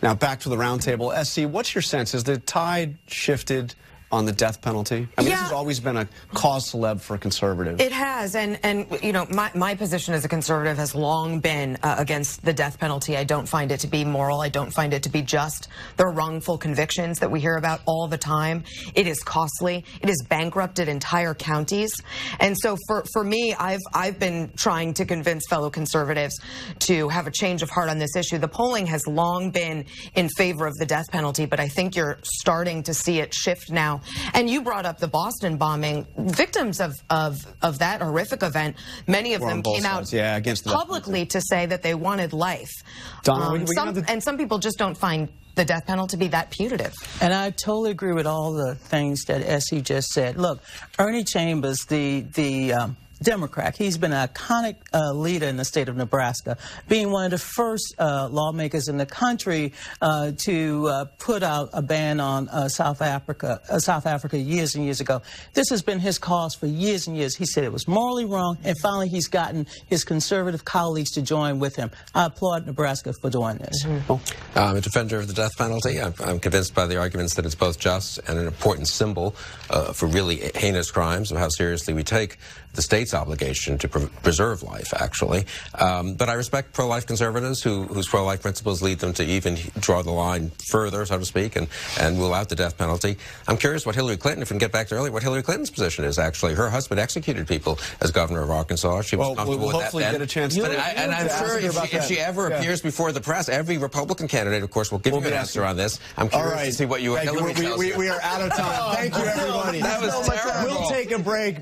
Now back to the roundtable. SC, what's your sense? Has the tide shifted on the death penalty? I mean, this has always been a cause célèbre for conservatives. It has, and you know, my position as a conservative has long been against the death penalty. I don't find it to be moral. I don't find it to be just. There are wrongful convictions that we hear about all the time. It is costly. It has bankrupted entire counties. And so for me, I've been trying to convince fellow conservatives to have a change of heart on this issue. The polling has long been in favor of the death penalty, but I think you're starting to see it shift now. And you brought up the Boston bombing. Victims of that horrific event, many of them came out publicly to say that they wanted life. And some people just don't find the death penalty to be that punitive. And I totally agree with all the things that S.E. just said. Look, Ernie Chambers, the Democrat, he's been an iconic leader in the state of Nebraska, being one of the first lawmakers in the country to put out a ban on South Africa years and years ago. This has been his cause for years and years. He said it was morally wrong, and finally he's gotten his conservative colleagues to join with him. I applaud Nebraska for doing this. I'm a defender of the death penalty. I'm convinced by the arguments that it's both just and an important symbol for really heinous crimes, of how seriously we take the state's obligation to preserve life, actually. But I respect pro-life conservatives whose pro-life principles lead them to even draw the line further, so to speak, and rule out the death penalty. I'm curious what Hillary Clinton, if we can get back to earlier, what Hillary Clinton's position is, actually. Her husband executed people as governor of Arkansas. She was comfortable with that. Hopefully get a chance to and I'm sure if she ever appears before the press, every Republican candidate, of course, will give you an answer on this. I'm curious to see what Hillary tells you. We are out of time. Thank you, everybody. That was terrible. We'll take a break.